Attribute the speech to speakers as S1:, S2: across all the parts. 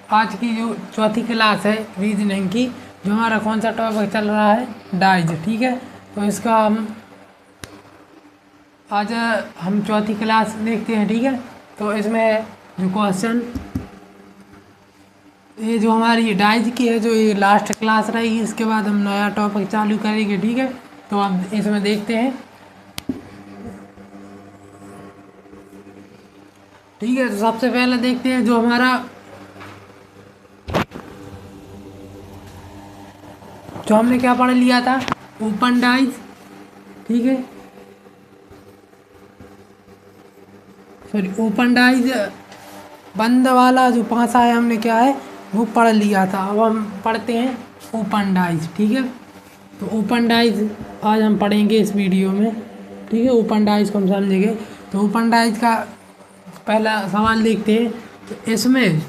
S1: आज की जो चौथी क्लास है रीजनिंग की, जो हमारा कौन सा टॉपिक चल रहा है, डाइज। ठीक है, तो इसका आज हम चौथी क्लास देखते हैं। ठीक है, तो इसमें जो क्वेश्चन, ये जो हमारी डाइज की है, जो ये लास्ट क्लास रहेगी, इसके बाद हम नया टॉपिक चालू करेंगे। ठीक है, तो अब इसमें देखते हैं। ठीक है, तो सबसे पहले देखते हैं जो हमारा जो हमने क्या पढ़ लिया था, ओपन डाइज। ठीक है, सॉरी, ओपन डाइज बंद वाला जो पासा है, हमने क्या है वो पढ़ लिया था। अब हम पढ़ते हैं ओपन डाइज। ठीक है, तो ओपन डाइज आज हम पढ़ेंगे इस वीडियो में। ठीक है, ओपन डाइज को हम समझेंगे। तो ओपन डाइज का पहला सवाल देखते हैं। तो इसमें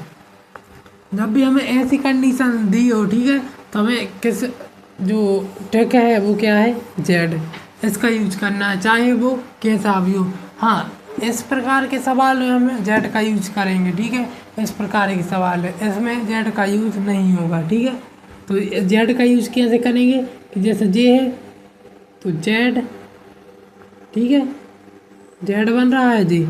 S1: जब भी हमें ऐसी कंडीशन दी हो, ठीक है, तो हमें किस जो ट्रिक है वो क्या है, जेड, इसका यूज करना है, चाहे वो कैसा भी हो। हाँ, इस प्रकार के सवाल में हम जेड का यूज करेंगे। ठीक है, इस प्रकार के सवाल है, इसमें जेड का यूज नहीं होगा। ठीक है, तो जेड का यूज कैसे करेंगे कि जैसे जे है तो जेड, ठीक है, जेड बन रहा है जी,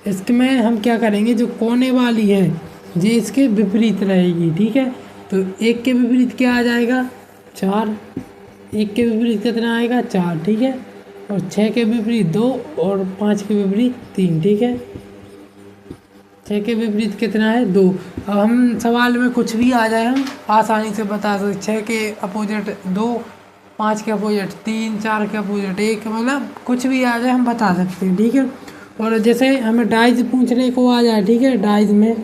S1: इसमें हम क्या करेंगे, जो कोने वाली है जे इसके विपरीत रहेगी। ठीक है, तो एक के विपरीत क्या आ जाएगा, 4, एक के विपरीत कितना आएगा, 4। ठीक है, और 6 के विपरीत 2 और 5 के विपरीत 3। ठीक है, 6 के विपरीत कितना है, 2। अब हम सवाल में कुछ भी आ जाए हम आसानी से बता सकते। 6 के अपोजिट 2, 5 के अपोजिट 3, 4 के अपोजिट 1, मतलब कुछ भी आ जाए हम बता सकते हैं। ठीक है, और जैसे हमें डाइज पूछने को आ जाए, ठीक है, डाइज में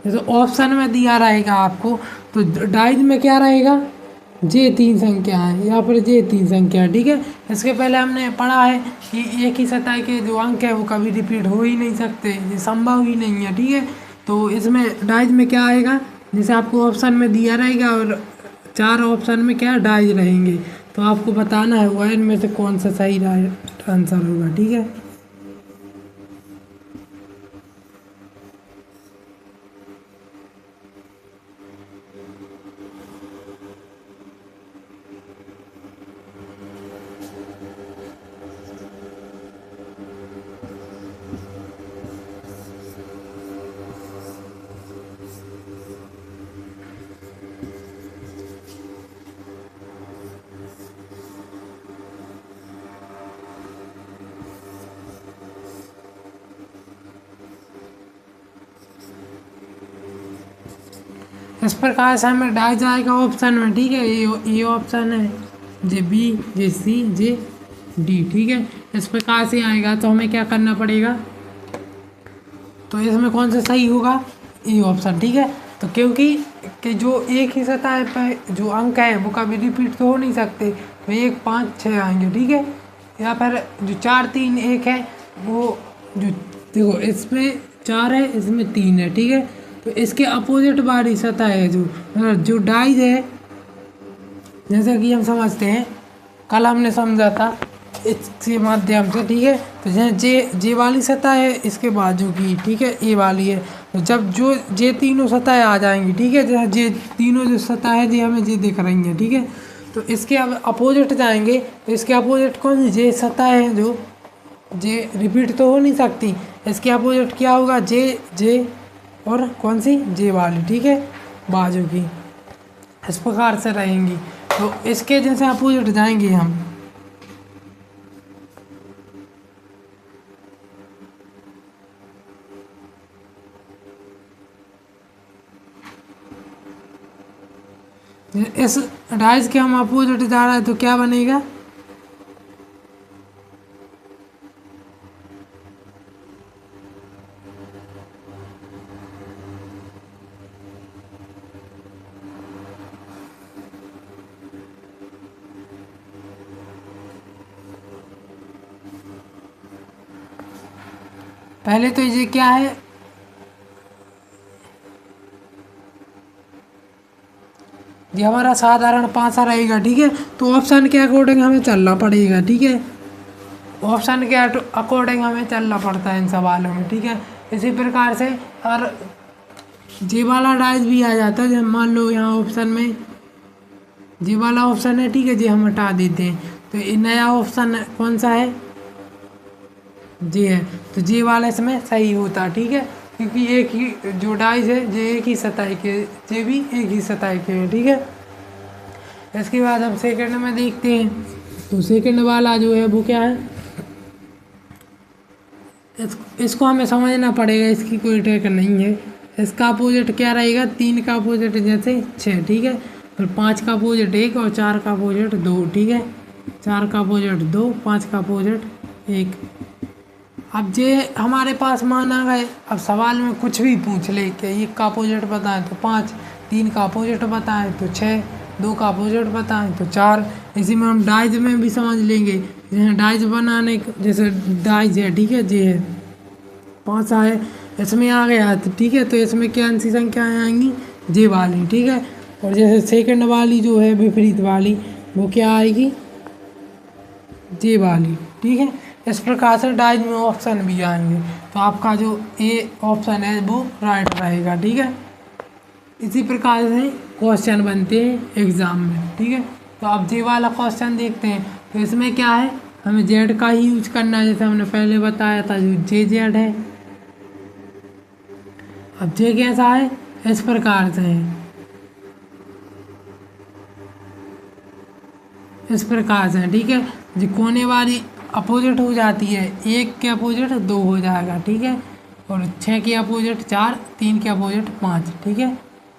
S1: जैसे ऑप्शन में दिया रहेगा आपको, तो डाइज में क्या रहेगा, जे 3 संख्या है, या फिर जे 3 संख्या है। ठीक है, इसके पहले हमने पढ़ा है कि एक ही सतह के जो अंक है वो कभी रिपीट हो ही नहीं सकते, ये संभव ही नहीं है। ठीक है, तो इसमें डाइज में क्या आएगा, जैसे आपको ऑप्शन में दिया रहेगा और 4 ऑप्शन में क्या डाइज रहेंगे, तो आपको बताना है वो इनमें से कौन सा सही आंसर होगा। ठीक है, इस प्रकार से हमें डाइज आएगा ऑप्शन में। ठीक है, ये ऑप्शन है, जे बी, जे सी, जे डी। ठीक है, इस प्रकार से आएगा। तो हमें क्या करना पड़ेगा, तो इसमें कौन सा सही होगा, ये ऑप्शन। ठीक है, तो क्योंकि कि जो एक ही सतह पर जो अंक है वो कभी रिपीट तो हो नहीं सकते, तो 1, 5, 6 आएंगे। ठीक है, या फिर जो 4, 3, 1 है वो जो देखो इसमें 4 है, इसमें 3 है। ठीक है, तो इसके अपोजिट वाली सतह है जो डाइज है, जैसा कि हम समझते हैं, कल हमने समझा था इसके माध्यम से। ठीक है, तो जैसे जे वाली सतह है इसके बाजू की, ठीक है, ए वाली है, तो जब जो जे तीनों सतह आ जाएंगी, ठीक है, जैसे जे तीनों जो सतह है जे हमें जे दिख रही हैं, ठीक है, तो इसके अब अपोजिट जाएंगे, तो इसके अपोजिट कौन सी जे सतह है, जो जे रिपीट तो हो नहीं सकती, इसके अपोजिट क्या होगा, जे और कौन सी, जे वाली। ठीक है, बाजू की, इस प्रकार से रहेंगी। तो इसके जैसे अपोजिट जाएंगे हम, इस डाइज के हम अपोजिट जा रहा है तो क्या बनेगा, पहले तो ये क्या है, ये हमारा साधारण पासा रहेगा। ठीक है, तो ऑप्शन के अकॉर्डिंग हमें चलना पड़ेगा। ठीक है, ऑप्शन के अकॉर्डिंग हमें चलना पड़ता है इन सवालों में, ठीक है। इसी प्रकार से और जे वाला डाइस भी आ जाता है। जब मान लो यहाँ ऑप्शन में जे वाला ऑप्शन है, ठीक है, जे हम हटा देते हैं तो ये नया ऑप्शन कौन सा है, जे है, तो जे वाला इसमें सही होता है, ठीक है, क्योंकि एक ही जो डाइस है जे एक ही सतह के, जे भी एक ही सतह के हैं, ठीक है। इसके बाद हम सेकंड में देखते हैं, तो सेकंड वाला जो है वो क्या है, इसको हमें समझना पड़ेगा, इसकी कोई ट्रिक नहीं है। इसका अपोजिट क्या रहेगा, 3 का अपोजिट जैसे 6, ठीक है, फिर 5 का अपोजिट 1 और 4 का अपोजिट 2, ठीक है, 4 का अपोजिट 2, 5 का अपोजिट 1। अब जे हमारे पास मान आ गए, अब सवाल में कुछ भी पूछ ले कि 1 का अपोजिट बताएं तो 5, 3 का अपोजिट बताएं तो 6, 2 का अपोजिट बताएं तो 4। इसी में हम डाइज में भी समझ लेंगे, जैसे डाइज बनाने जैसे डाइज है, ठीक है, जे है 5 आए, इसमें आ गया तो ठीक है, तो इसमें क्या सी संख्याएँ आएंगी, जे वाली, ठीक है। और जैसे सेकंड वाली जो है विपरीत वाली, वो क्या आएगी, जे वाली, ठीक है। इस प्रकार से डाइज में ऑप्शन भी आएंगे, तो आपका जो ए ऑप्शन है वो राइट रहेगा, ठीक है। इसी प्रकार से क्वेश्चन बनते हैं एग्ज़ाम में, ठीक है। तो अब जे वाला क्वेश्चन देखते हैं, तो इसमें क्या है, हमें जेड का ही यूज करना है, जैसे हमने पहले बताया था जो जे जेड है। अब जे कैसा है, इस प्रकार से है, इस प्रकार से, ठीक है। जो कोने वाली अपोजिट हो जाती है, 1 के अपोजिट 2 हो जाएगा, ठीक है, और 6 के अपोजिट 4, 3 के अपोजिट 5, ठीक है,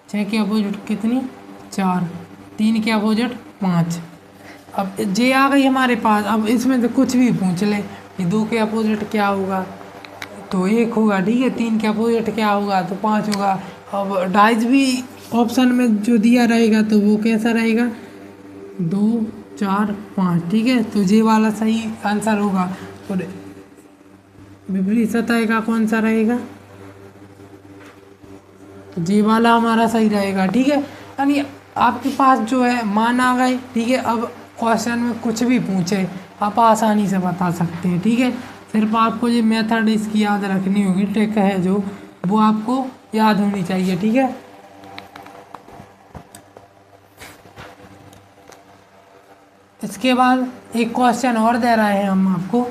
S1: 6 के अपोजिट कितनी 4, 3 के अपोजिट 5। अब जे आ गई हमारे पास। अब इसमें तो कुछ भी पूछ ले कि 2 के अपोजिट क्या होगा, तो 1 होगा, ठीक है, 3 के अपोजिट क्या होगा तो 5 होगा। अब डाइज भी ऑप्शन में जो दिया रहेगा तो वो कैसा रहेगा, 2, 4, 5, ठीक है, तो जे वाला सही आंसर होगा। और विपरीत सतह का कौन सा रहेगा, तो जे वाला हमारा सही रहेगा, ठीक है। यानी आपके पास जो है मान आ गए, ठीक है। अब क्वेश्चन में कुछ भी पूछे आप आसानी से बता सकते हैं, ठीक है। सिर्फ आपको ये मेथड इसकी याद रखनी होगी, ट्रिक है जो वो आपको याद होनी चाहिए, ठीक है। इसके बाद एक क्वेश्चन और दे रहे हैं हम आपको,